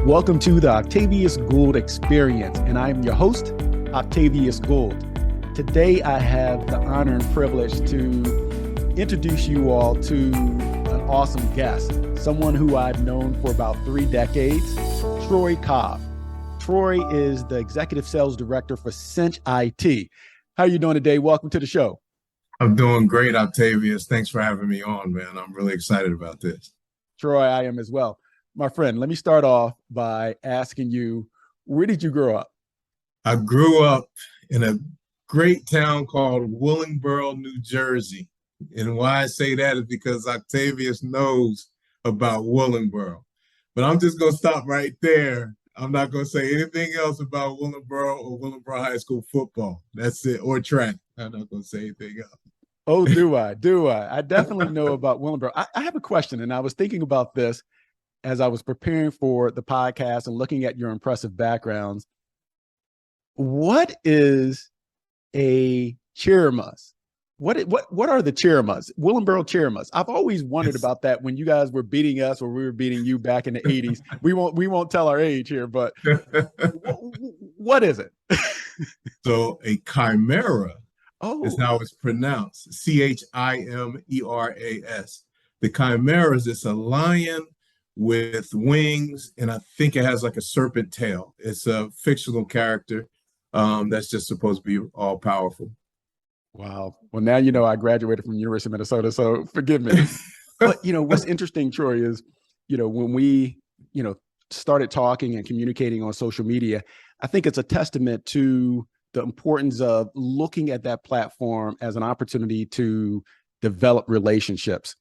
Welcome to the Octavius Gould Experience, and I'm your host, Octavius Gould. Today, I have the honor and privilege to introduce you all to an awesome guest, someone who I've known for about 3 decades, Troy Cobb. Troy is the Executive Sales Director for Cinch IT. How are you doing today? Welcome to the show. I'm doing great, Octavius. Thanks for having me on, man. I'm really excited about this. Troy, I am as well. My friend, let me start off by asking you, where did you grow up? I grew up in a great town called Willingboro, New Jersey. And why I say that is because Octavius knows about Willingboro. But I'm just going to stop right there. I'm not going to say anything else about Willingboro or Willingboro High School football. That's it, or track. I'm not going to say anything else. Oh, do I? Do I? I definitely know about Willingboro. I have a question, and I was thinking about this as I was preparing for the podcast and looking at your impressive backgrounds. What is a cheermus? What are the cheermus? Willingboro cheermus. I've always wondered about that when you guys were beating us or we were beating you back in the 80s. We won't tell our age here, but what is it? So a chimera is how Oh, it's pronounced. Chimeras. The chimeras, it's a lion with wings, and I think it has like a serpent tail. It's a fictional character that's just supposed to be all powerful. wow. Well, now you know I graduated from the University of Minnesota, so forgive me. But what's interesting, Troy, is when we started talking and communicating on social media, I think it's a testament to the importance of looking at that platform as an opportunity to develop relationships.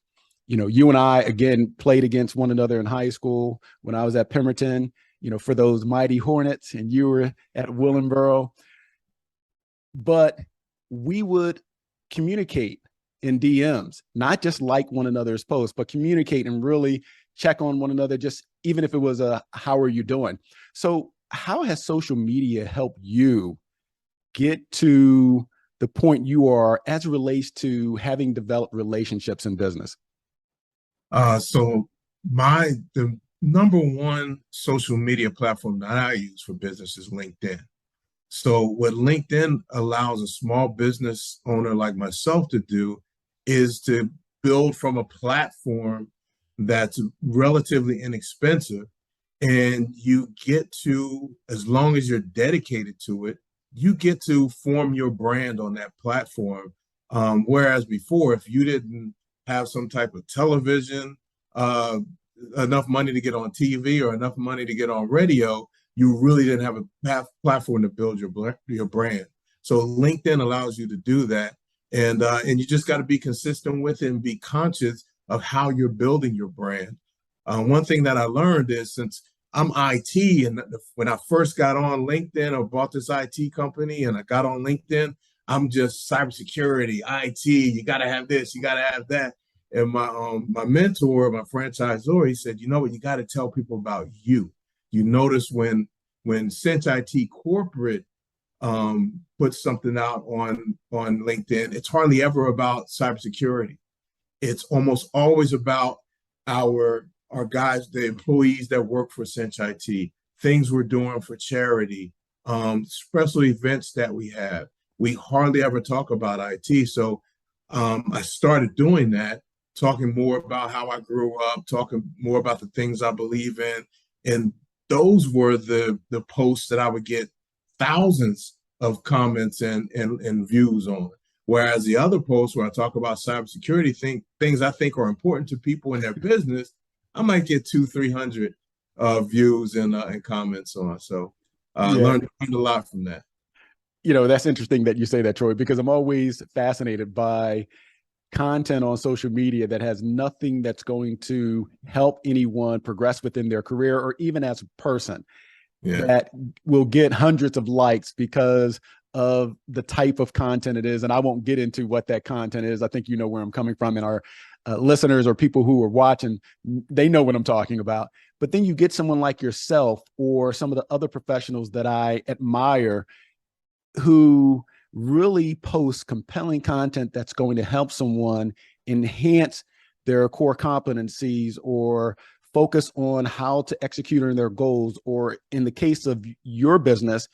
You and I, again, played against one another in high school when I was at Pemberton, for those mighty Hornets, and you were at Willingboro. But we would communicate in DMs, not just like one another's posts, but communicate and really check on one another, just even if it was a, how are you doing? So how has social media helped you get to the point you are as it relates to having developed relationships in business? So the number one social media platform that I use for business is LinkedIn. So what LinkedIn allows a small business owner like myself to do is to build from a platform that's relatively inexpensive. And you get to, as long as you're dedicated to it, you get to form your brand on that platform. Whereas before, if you didn't have some type of television, enough money to get on TV or enough money to get on radio, you really didn't have a platform to build your brand. So LinkedIn allows you to do that. And you just got to be consistent with it and be conscious of how you're building your brand. One thing that I learned is, since I'm IT, and when I first got on LinkedIn or bought this IT company and I got on LinkedIn, I'm just cybersecurity, IT, you got to have this, you got to have that. And my mentor, my franchisor, he said, you know what, you got to tell people about you. You notice when Cinch IT Corporate puts something out on LinkedIn, it's hardly ever about cybersecurity. It's almost always about our guys, the employees that work for Cinch IT, things we're doing for charity, special events that we have. We hardly ever talk about IT. So I started doing that, talking more about how I grew up, talking more about the things I believe in. And those were the posts that I would get thousands of comments and views on. Whereas the other posts where I talk about cybersecurity, things I think are important to people in their business, I might get 200-300 views and comments on. So I Yeah. learned a lot from that. That's interesting that you say that, Troy, because I'm always fascinated by content on social media that has nothing that's going to help anyone progress within their career or even as a person, Yeah. that will get hundreds of likes because of the type of content it is. And I won't get into what that content is. I think you know where I'm coming from, and our listeners or people who are watching, they know what I'm talking about. But then you get someone like yourself or some of the other professionals that I admire who really post compelling content that's going to help someone enhance their core competencies or focus on how to execute on their goals, or in the case of your business,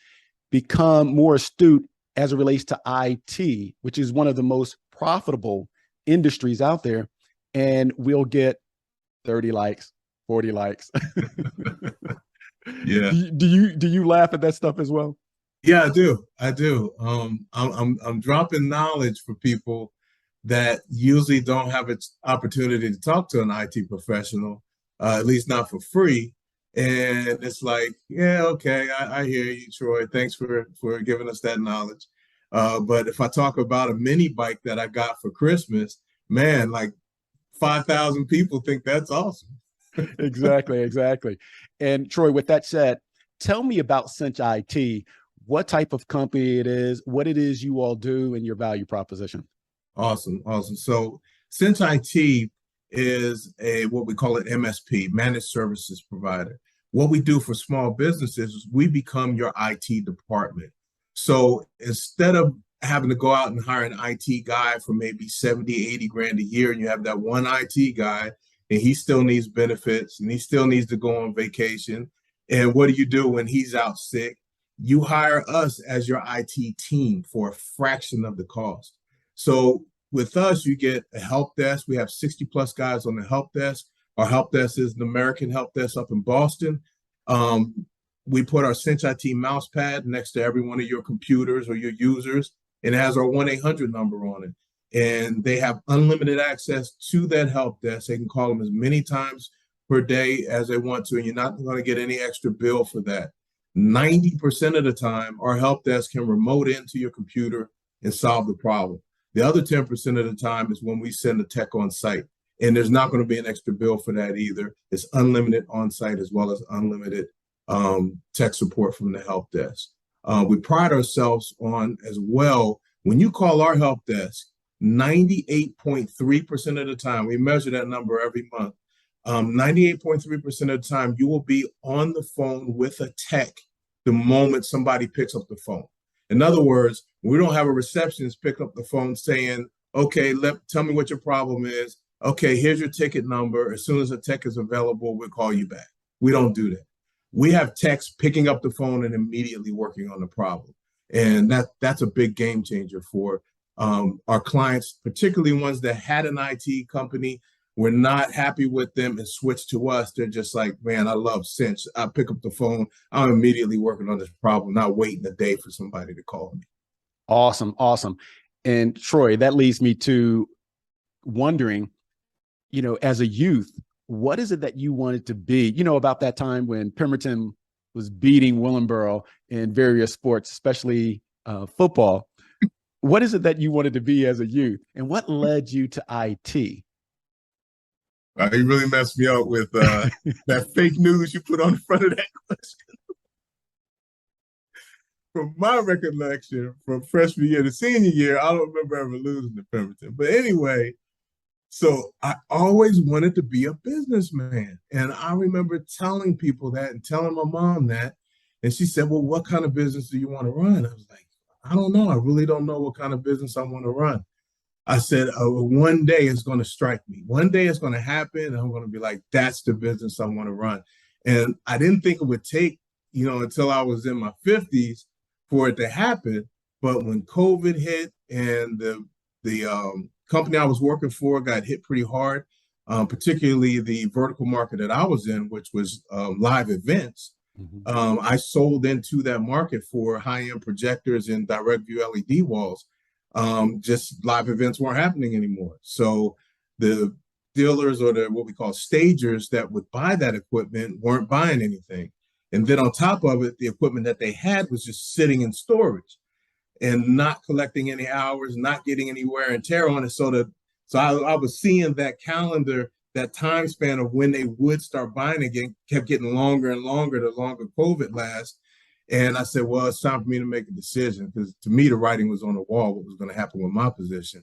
become more astute as it relates to IT, which is one of the most profitable industries out there. And we'll get 30 likes, 40 likes. Yeah. Do you laugh at that stuff as well? Yeah, I do. I do. I'm dropping knowledge for people that usually don't have an opportunity to talk to an IT professional, at least not for free. And it's like, yeah, okay, I hear you, Troy. Thanks for giving us that knowledge. But if I talk about a mini bike that I got for Christmas, man, like 5,000 people think that's awesome. Exactly. And Troy, with that said, tell me about Cinch IT, what type of company it is, what it is you all do, and your value proposition. Awesome. So Cinch IT is what we call an MSP, managed services provider. What we do for small businesses is we become your IT department. So instead of having to go out and hire an IT guy for maybe 70, 80 grand a year, and you have that one IT guy, and he still needs benefits, and he still needs to go on vacation. And what do you do when he's out sick? You hire us as your IT team for a fraction of the cost. So with us, you get a help desk. We have 60 plus guys on the help desk. Our help desk is an American help desk up in Boston. We put our Cinch IT mouse pad next to every one of your computers or your users, and it has our 1-800 number on it. And they have unlimited access to that help desk. They can call them as many times per day as they want to, and you're not going to get any extra bill for that. 90% of the time, our help desk can remote into your computer and solve the problem. The other 10% of the time is when we send a tech on site, and there's not going to be an extra bill for that either. It's unlimited on site as well as unlimited tech support from the help desk. We pride ourselves on as well, when you call our help desk, 98.3% of the time, we measure that number every month, 98.3% of the time, you will be on the phone with a tech the moment somebody picks up the phone. In other words, we don't have a receptionist pick up the phone saying, okay, tell me what your problem is. Okay, here's your ticket number. As soon as a tech is available, we'll call you back. We don't do that. We have techs picking up the phone and immediately working on the problem. And that's a big game changer for our clients, particularly ones that had an IT company, were not happy with them and switched to us. They're just like, man, I love Cinch. I pick up the phone. I'm immediately working on this problem, not waiting a day for somebody to call me. Awesome. And Troy, that leads me to wondering, as a youth, what is it that you wanted to be? About that time when Pemberton was beating Willingboro in various sports, especially football. What is it that you wanted to be as a youth, and what led you to IT? You really messed me up with that fake news you put on the front of that question. From my recollection, from freshman year to senior year, I don't remember ever losing to Pemberton. But anyway, so I always wanted to be a businessman. And I remember telling people that and telling my mom that. And she said, well, what kind of business do you want to run? I was like, I don't know. I really don't know what kind of business I want to run. I said, one day it's going to strike me. One day it's going to happen. And I'm going to be like, that's the business I want to run. And I didn't think it would take, until I was in my 50s for it to happen. But when COVID hit and the company I was working for got hit pretty hard, particularly the vertical market that I was in, which was live events, I sold into that market for high-end projectors and direct view LED walls. Just live events weren't happening anymore. So the dealers, or what we call stagers, that would buy that equipment weren't buying anything. And then on top of it, the equipment that they had was just sitting in storage and not collecting any hours, not getting any wear and tear on it. So I was seeing that calendar, that time span of when they would start buying again, kept getting longer and longer the longer COVID lasts. And I said, well, it's time for me to make a decision, because to me, the writing was on the wall, what was going to happen with my position.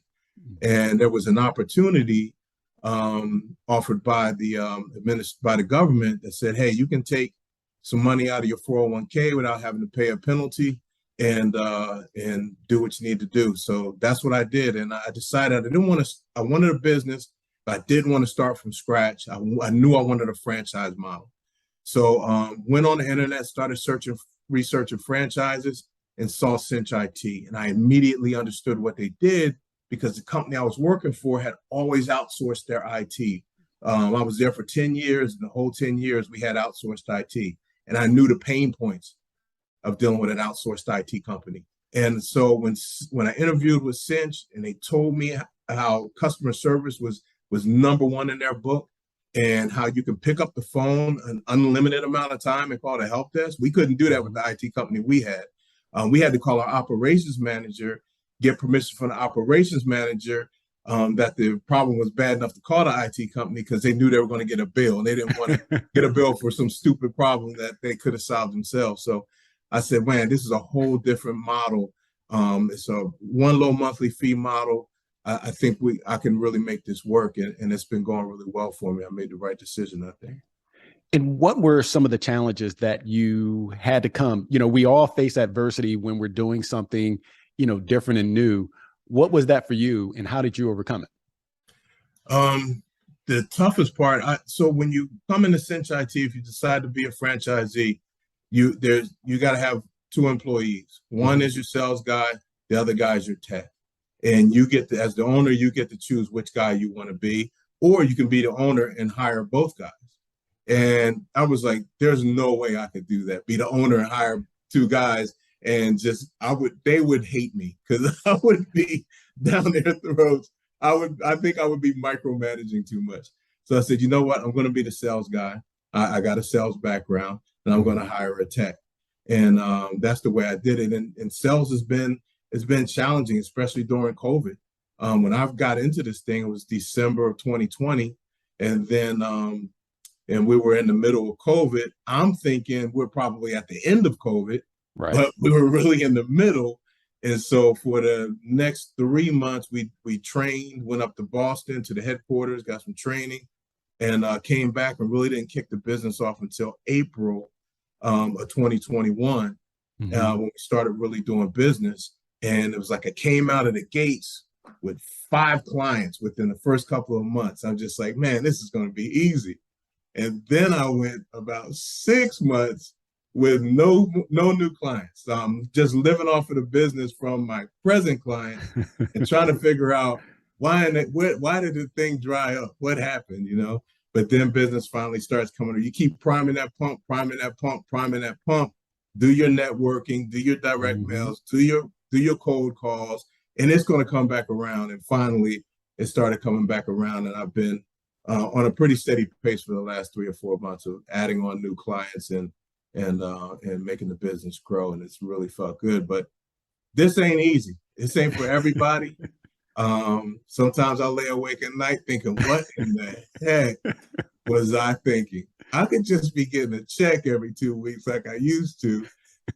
And there was an opportunity offered by the government that said, hey, you can take some money out of your 401k without having to pay a penalty and do what you need to do. So that's what I did. And I decided I wanted a business but I didn't want to start from scratch. I knew I wanted a franchise model. So went on the internet, started researching franchises, and saw Cinch IT. And I immediately understood what they did because the company I was working for had always outsourced their IT. I was there for 10 years, and the whole 10 years we had outsourced IT. And I knew the pain points of dealing with an outsourced IT company. And so when I interviewed with Cinch and they told me how customer service was #1 in their book, and how you can pick up the phone an unlimited amount of time and call the help desk, we couldn't do that with the IT company we had. We had to call our operations manager, get permission from the operations manager that the problem was bad enough to call the IT company because they knew they were going to get a bill, and they didn't want to get a bill for some stupid problem that they could have solved themselves. So I said, man, this is a whole different model. It's a one low monthly fee model. I think I can really make this work, and it's been going really well for me. I made the right decision, I think. And what were some of the challenges that you had to come? We all face adversity when we're doing something, different and new. What was that for you, and how did you overcome it? The toughest part, so when you come into Cinch IT, if you decide to be a franchisee, you got to have 2 employees. One is your sales guy, the other guy is your tech. And you get to, as the owner, you get to choose which guy you want to be, or you can be the owner and hire both guys. And I was like, there's no way I could do that. Be the owner and hire 2 guys, and they would hate me because I would be down their throats. I think I would be micromanaging too much. So I said, you know what? I'm going to be the sales guy. I got a sales background, and I'm going to hire a tech. And that's the way I did it. And sales has been challenging, especially during COVID. When I got into this thing, it was December of 2020. And then, and we were in the middle of COVID. I'm thinking we're probably at the end of COVID, right? But we were really in the middle. And so for the next 3 months, we trained, went up to Boston to the headquarters, got some training, and came back and really didn't kick the business off until April of 2021, when we started really doing business. And it was like I came out of the gates with 5 clients within the first couple of months. I'm just like, man, this is going to be easy. And then I went about 6 months with no new clients. Just living off of the business from my present clients and trying to figure out why did the thing dry up? What happened, But then business finally starts coming. You keep priming that pump, priming that pump, priming that pump. Do your networking, do your direct mails, do your cold calls, and it's going to come back around. And finally, it started coming back around, and I've been on a pretty steady pace for the last 3 or 4 months of adding on new clients and making the business grow, and it's really felt good. But this ain't easy. This ain't for everybody. Sometimes I lay awake at night thinking, what in the heck was I thinking? I could just be getting a check every 2 weeks like I used to.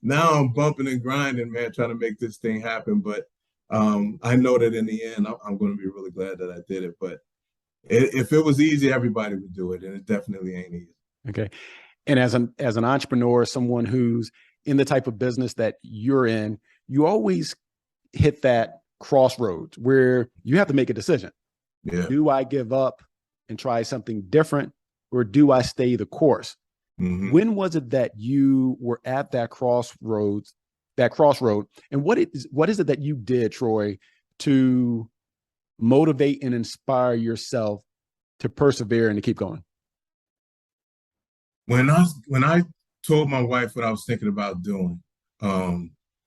Now I'm bumping and grinding, man, trying to make this thing happen. But I know that in the end, I'm going to be really glad that I did it. But if it was easy, everybody would do it, and it definitely ain't easy. Okay. And as an entrepreneur, someone who's in the type of business that you're in, you always hit that crossroads where you have to make a decision. Yeah. Do I give up and try something different, or do I stay the course? When was it that you were at that crossroad? And what is it that you did, Troy, to motivate and inspire yourself to persevere and to keep going? When I told my wife what I was thinking about doing,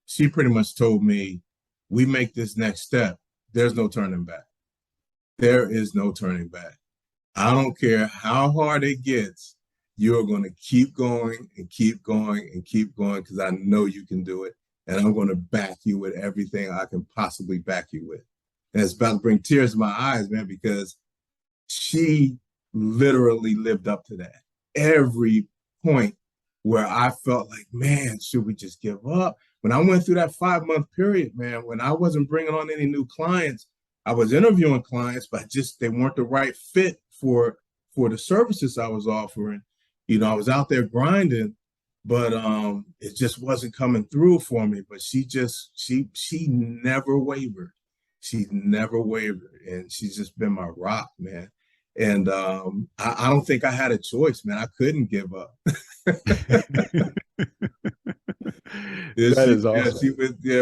she pretty much told me, we make this next step, there's no turning back. There is no turning back. I don't care how hard it gets, you're going to keep going and keep going and keep going, because I know you can do it. And I'm going to back you with everything I can possibly back you with. And it's about to bring tears to my eyes, man, because she literally lived up to that. Every point where I felt like, man, should we just give up? When I went through that 5-month period, man, when I wasn't bringing on any new clients, I was interviewing clients, but they weren't the right fit for the services I was offering. I was out there grinding, but it just wasn't coming through for me. But she never wavered. She never wavered, and she's just been my rock, man. And I don't think I had a choice, man. I couldn't give up. Yeah, That is awesome.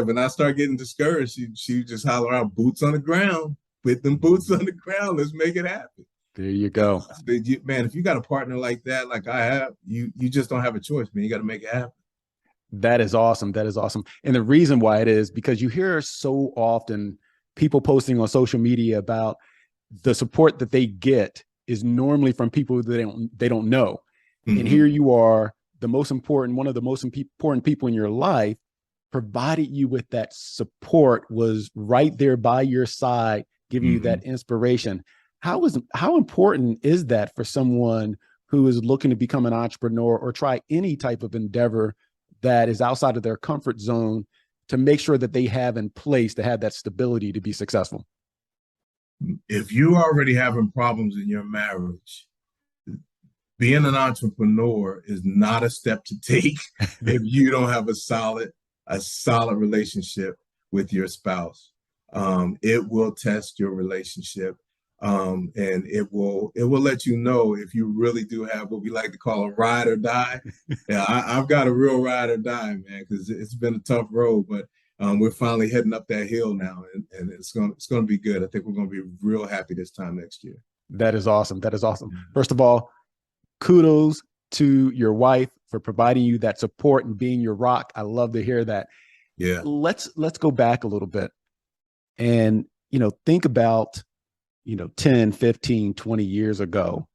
when I start getting discouraged, she just holler out, boots on the ground, put them boots on the ground. Let's make it happen. There you go. Man, if you got a partner like that, like I have, you just don't have a choice, man. You got to make it happen. That is awesome. That is awesome. And the reason why it is because you hear so often people posting on social media about the support that they get is normally from people that they don't know. And here you are, the most important, one of the most important people in your life, provided you with that support, was right there by your side, giving you that inspiration. How important is that for someone who is looking to become an entrepreneur or try any type of endeavor that is outside of their comfort zone, to make sure that they have in place to have that stability to be successful? If you already having problems in your marriage, being an entrepreneur is not a step to take if you don't have a solid relationship with your spouse. It will test your relationship. And it will let you know if you really do have what we like to call a ride or die. Yeah, I've got a real ride or die, man, because it's been a tough road, but we're finally heading up that hill now, and it's gonna be good. I think we're gonna be real happy this time next year. That is awesome. That is awesome. First of all, kudos to your wife for providing you that support and being your rock. I love to hear that. Yeah. Let's go back a little bit and, think about, 10, 15, 20 years ago,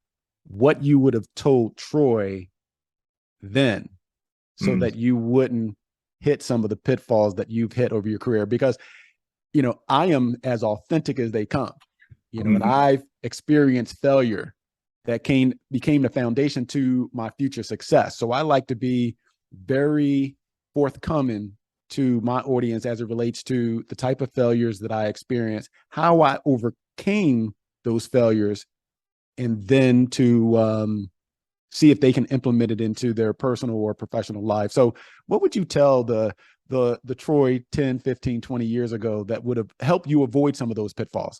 what you would have told Troy then so that you wouldn't hit some of the pitfalls that you've hit over your career. Because, I am as authentic as they come, and I've experienced failure that became the foundation to my future success. So I like to be very forthcoming to my audience as it relates to the type of failures that I experienced, how I overcame those failures, and then to see if they can implement it into their personal or professional life. So what would you tell the Troy 10, 15, 20 years ago that would have helped you avoid some of those pitfalls?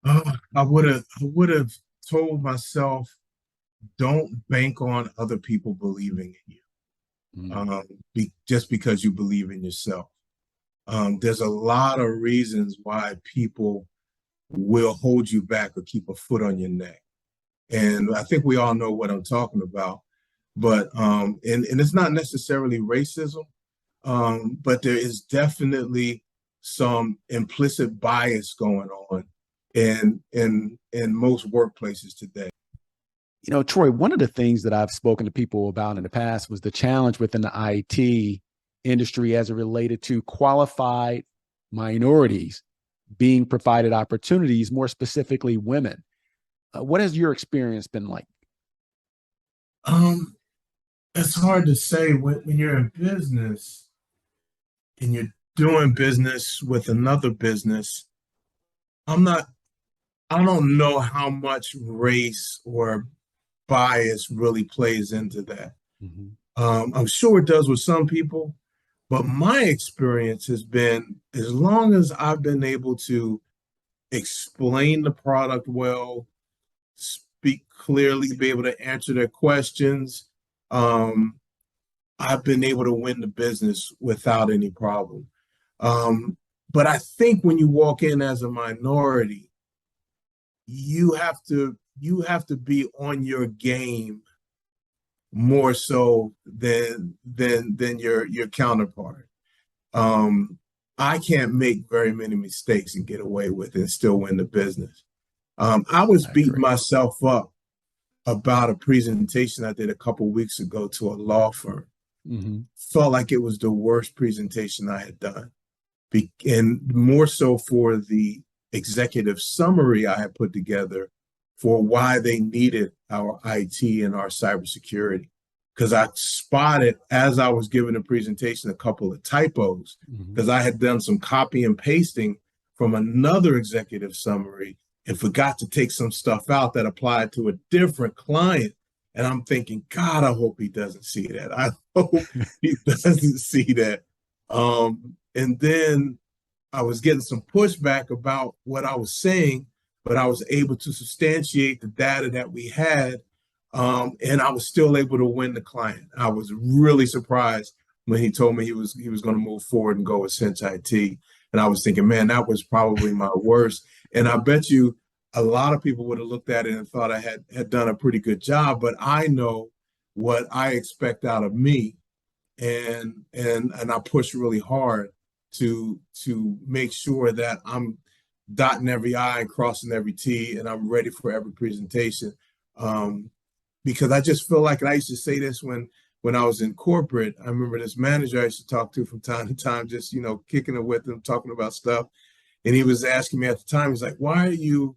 I would have told myself, don't bank on other people believing in you, just because you believe in yourself. There's a lot of reasons why people will hold you back or keep a foot on your neck. And I think we all know what I'm talking about. But and it's not necessarily racism, but there is definitely some implicit bias going on in most workplaces today. Troy, one of the things that I've spoken to people about in the past was the challenge within the IT industry as it related to qualified minorities being provided opportunities, more specifically women. What has your experience been like? It's hard to say when you're in business and you're doing business with another business. I don't know how much race or bias really plays into that. I'm sure it does with some people, but my experience has been, as long as I've been able to explain the product well, speak clearly, be able to answer their questions, I've been able to win the business without any problem. But I think when you walk in as a minority, you have to be on your game more so than your counterpart. I can't make very many mistakes and get away with it and still win the business. I was beating myself up about a presentation I did a couple weeks ago to a law firm. Felt like it was the worst presentation I had done, and more so for the executive summary I had put together for why they needed our IT and our cybersecurity. Because I spotted, as I was giving the presentation, a couple of typos, because I had done some copy and pasting from another executive summary and forgot to take some stuff out that applied to a different client. And I'm thinking, God, I hope he doesn't see that. I hope he doesn't see that. And then I was getting some pushback about what I was saying, but I was able to substantiate the data that we had, and I was still able to win the client. I was really surprised when he told me he was going to move forward and go with Cinch IT. And I was thinking, man, that was probably my worst. And I bet you a lot of people would have looked at it and thought I had done a pretty good job, but I know what I expect out of me, and I push really hard to make sure that I'm dotting every I and crossing every T, and I'm ready for every presentation. Because I just feel like, and I used to say this when I was in corporate. I remember this manager I used to talk to from time to time, just, you know, kicking it with him, talking about stuff. And he was asking me at the time, he's like, why are you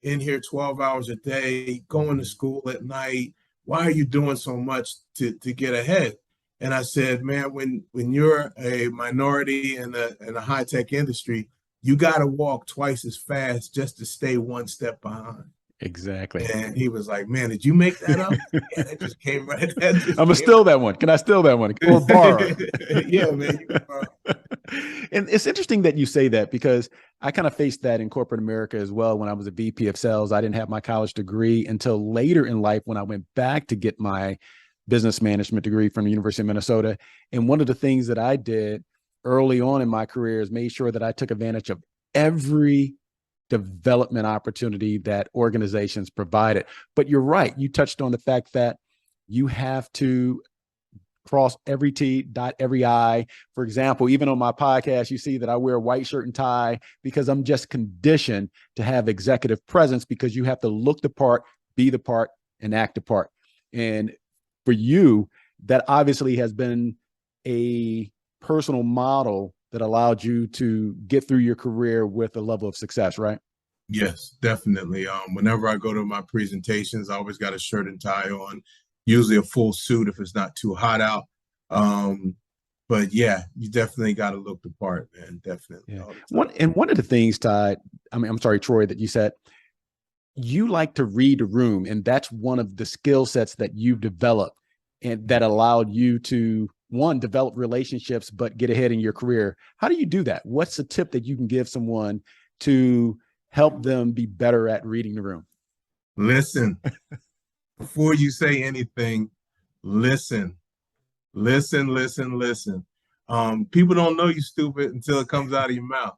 in here 12 hours a day, going to school at night? Why are you doing so much to get ahead? And I said, man, when you're a minority in a high-tech industry, you got to walk twice as fast just to stay one step behind. Exactly. And he was like, man, did you make that up? Yeah, that just came right. I'm gonna steal that one. Can I steal that one or borrow? Yeah, man. You can borrow. And it's interesting that you say that, because I kind of faced that in corporate America as well. When I was a VP of sales, I didn't have my college degree until later in life when I went back to get my business management degree from the University of Minnesota. And one of the things that I did early on in my career is made sure that I took advantage of every development opportunity that organizations provided. But you're right. You touched on the fact that you have to cross every T, dot every I. For example, even on my podcast, you see that I wear a white shirt and tie because I'm just conditioned to have executive presence, because you have to look the part, be the part, and act the part. And for you, that obviously has been a personal model that allowed you to get through your career with a level of success, right? Yes, definitely. Whenever I go to my presentations, I always got a shirt and tie on, usually a full suit if it's not too hot out. But yeah, you definitely got to look the part, man. Definitely. Yeah. One of the things, Todd, I'm sorry, Troy, that you said, you like to read the room, and that's one of the skill sets that you've developed and that allowed you to, one, develop relationships, but get ahead in your career. How do you do that? What's the tip that you can give someone to help them be better at reading the room? Listen. Before you say anything, listen. Listen. People don't know you stupid until it comes out of your mouth.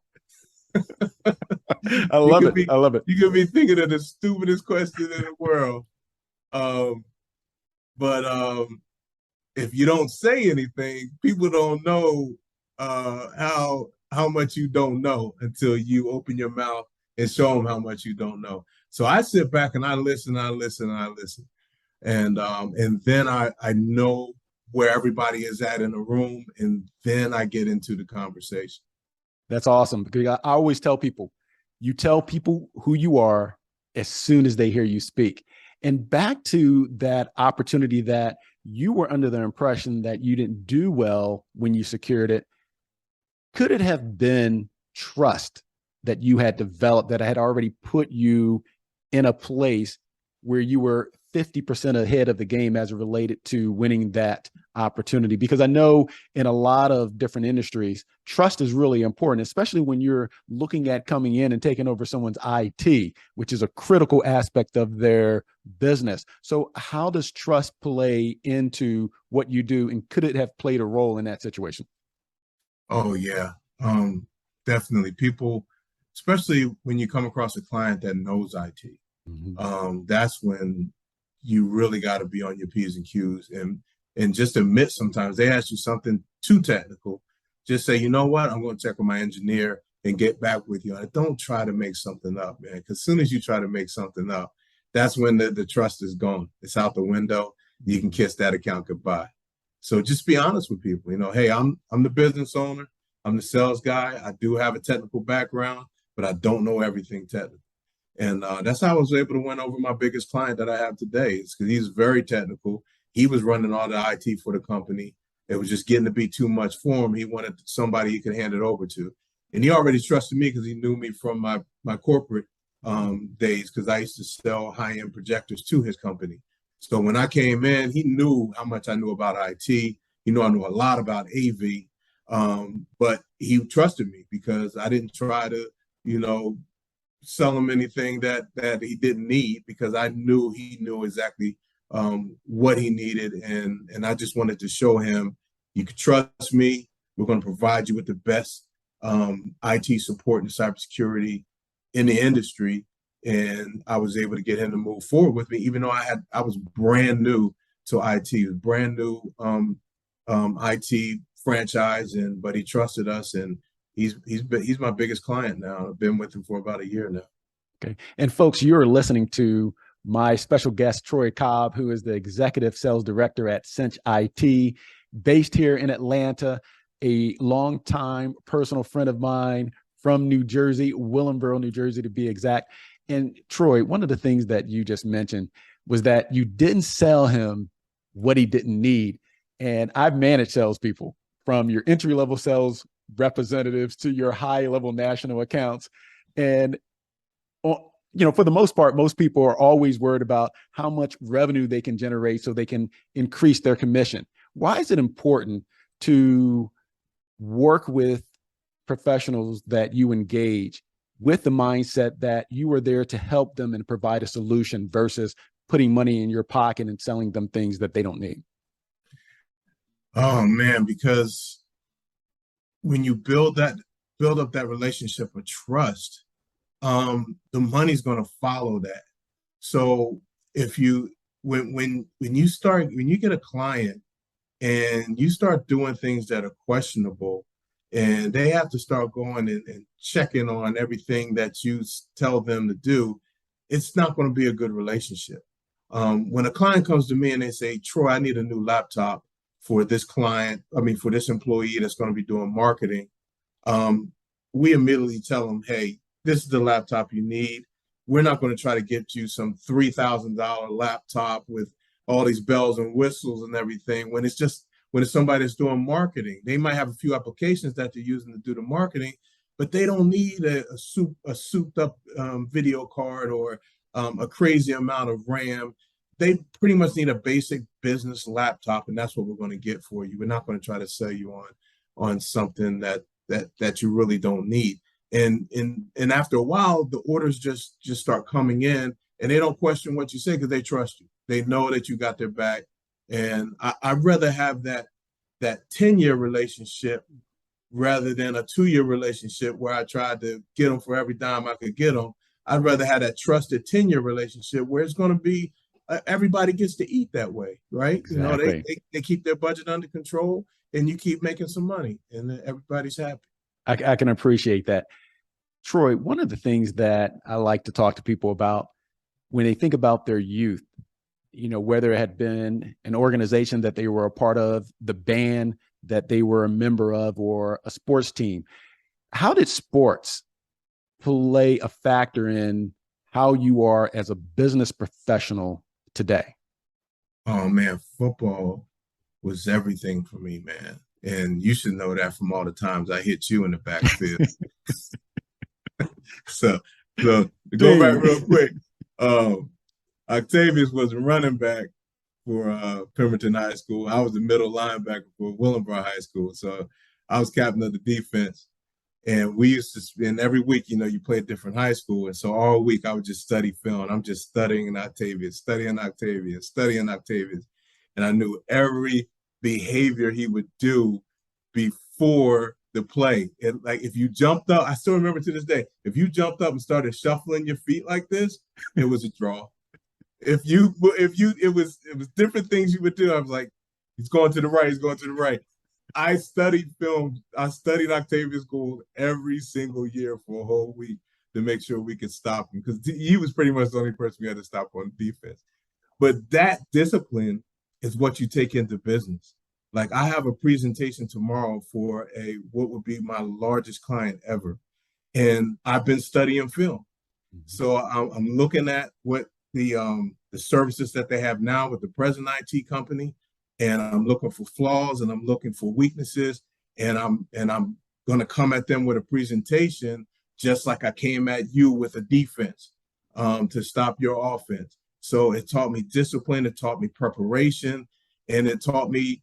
I love it. I love it. You could be thinking of the stupidest question in the world. But if you don't say anything, people don't know how much you don't know until you open your mouth and show them how much you don't know. So I sit back and I listen. And then I know where everybody is at in the room, and then I get into the conversation. That's awesome, because I always tell people, you tell people who you are as soon as they hear you speak. And back to that opportunity that you were under the impression that you didn't do well when you secured it, could it have been trust that you had developed that had already put you in a place where you were 50% ahead of the game as it related to winning that opportunity? Because I know in a lot of different industries, trust is really important, especially when you're looking at coming in and taking over someone's IT, which is a critical aspect of their business. So how does trust play into what you do, and could it have played a role in that situation? Oh yeah, definitely. People, especially when you come across a client that knows IT, that's when you really got to be on your P's and Q's, and just admit sometimes they ask you something too technical. Just say, you know what, I'm going to check with my engineer and get back with you. And don't try to make something up, man, because as soon as you try to make something up, that's when the trust is gone. It's out the window. You can kiss that account goodbye. So just be honest with people. You know, hey, I'm the business owner. I'm the sales guy. I do have a technical background, but I don't know everything technical. And that's how I was able to win over my biggest client that I have today. It's because he's very technical. He was running all the IT for the company. It was just getting to be too much for him. He wanted somebody he could hand it over to. And he already trusted me because he knew me from my corporate days, because I used to sell high-end projectors to his company. So when I came in, he knew how much I knew about IT. He knew I knew a lot about AV, but he trusted me because I didn't try to, sell him anything that he didn't need, because I knew he knew exactly what he needed, and I just wanted to show him, you can trust me. We're going to provide you with the best IT support and cybersecurity in the industry. And I was able to get him to move forward with me, even though I was brand new to IT, it was brand new IT franchise, but he trusted us, and he's my biggest client now. I've been with him for about a year now. Okay, and folks, you're listening to my special guest, Troy Cobb, who is the executive sales director at Cinch IT, based here in Atlanta, a longtime personal friend of mine from New Jersey, Willingboro, New Jersey, to be exact. And Troy, one of the things that you just mentioned was that you didn't sell him what he didn't need. And I've managed salespeople, from your entry-level sales representatives to your high-level national accounts. And for the most part, most people are always worried about how much revenue they can generate so they can increase their commission. Why is it important to work with professionals that you engage with the mindset that you are there to help them and provide a solution versus putting money in your pocket and selling them things that they don't need? Oh man, because when you build up that relationship of trust, the money's going to follow that. So if you when you get a client and you start doing things that are questionable, and they have to start going and checking on everything that you tell them to do, it's not going to be a good relationship. When a client comes to me and they say, Troy, I need a new laptop for this for this employee that's going to be doing marketing, we immediately tell them, hey, this is the laptop you need. We're not going to try to get you some $3,000 laptop with all these bells and whistles and everything. When it's somebody that's doing marketing, they might have a few applications that they're using to do the marketing, but they don't need a souped up video card or a crazy amount of RAM. They pretty much need a basic business laptop, and that's what we're going to get for you. We're not going to try to sell you on something that you really don't need. And after a while, the orders just start coming in, and they don't question what you say because they trust you. They know that you got their back. And I'd rather have that 10-year relationship rather than a 2-year relationship where I tried to get them for every dime I could get them. I'd rather have that trusted 10-year relationship where it's going to be everybody gets to eat that way, right? Exactly. They keep their budget under control, and you keep making some money, and everybody's happy. I can appreciate that. Troy, one of the things that I like to talk to people about when they think about their youth, whether it had been an organization that they were a part of, the band that they were a member of, or a sports team, how did sports play a factor in how you are as a business professional today? Oh man, football was everything for me, man. And you should know that from all the times I hit you in the backfield. So to go back real quick, Octavius was a running back for Pemberton High School. I was the middle linebacker for Willingboro High School. So I was captain of the defense. And we used to spend every week, you play at different high school. And so all week I would just study film. I'm just studying Octavius. And I knew every behavior he would do before the play. And like if you jumped up, I still remember to this day, if you jumped up and started shuffling your feet like this, it was a draw. It was different things you would do. I was like, he's going to the right. I studied film. I studied Octavius Gould every single year for a whole week to make sure we could stop him, because he was pretty much the only person we had to stop on defense. But that discipline is what you take into business. Like I have a presentation tomorrow for what would be my largest client ever. And I've been studying film. So I'm looking at what the services that they have now with the present IT company, and I'm looking for flaws and I'm looking for weaknesses, and I'm going to come at them with a presentation just like I came at you with a defense to stop your offense. So it taught me discipline, it taught me preparation, and it taught me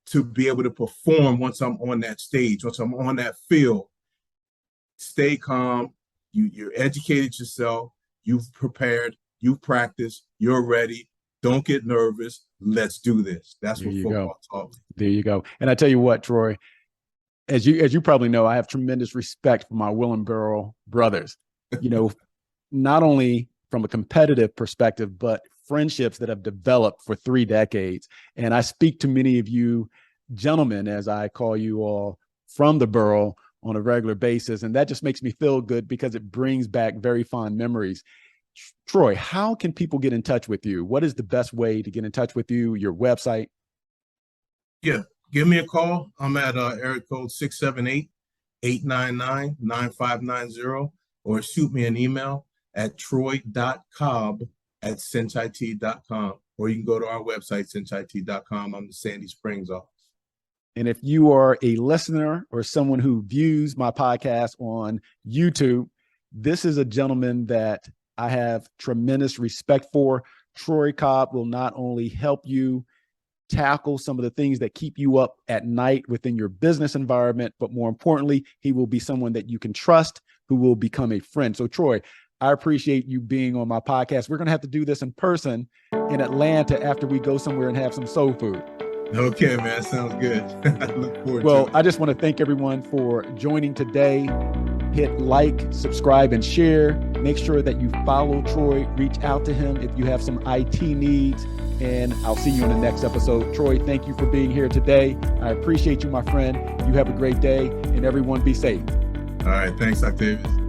to be able to perform once I'm on that stage, once I'm on that field. Stay calm, You're educated yourself, you've prepared, you've practiced, you're ready. Don't get nervous. Let's do this. That's what football taught me. There you go. And I tell you what, Troy, as you probably know, I have tremendous respect for my Willenboro brothers. You know, not only from a competitive perspective, but friendships that have developed for 3 decades. And I speak to many of you gentlemen, as I call you all, from the borough on a regular basis. And that just makes me feel good because it brings back very fond memories. Troy, how can people get in touch with you? What is the best way to get in touch with you? Your website? Yeah, give me a call. I'm at area code 678-899-9590, or shoot me an email at troy.cobb@cinchit.com, or you can go to our website, cinchit.com. I'm the Sandy Springs office. And if you are a listener or someone who views my podcast on YouTube, this is a gentleman that I have tremendous respect for. Troy Cobb will not only help you tackle some of the things that keep you up at night within your business environment, but more importantly, he will be someone that you can trust, who will become a friend. So Troy, I appreciate you being on my podcast. We're going to have to do this in person in Atlanta after we go somewhere and have some soul food. Okay, man. Sounds good. I look forward Well, to it. I just want to thank everyone for joining today. Hit like, subscribe, and share. Make sure that you follow Troy. Reach out to him if you have some IT needs. And I'll see you in the next episode. Troy, thank you for being here today. I appreciate you, my friend. You have a great day, and everyone be safe. All right. Thanks, Octavius.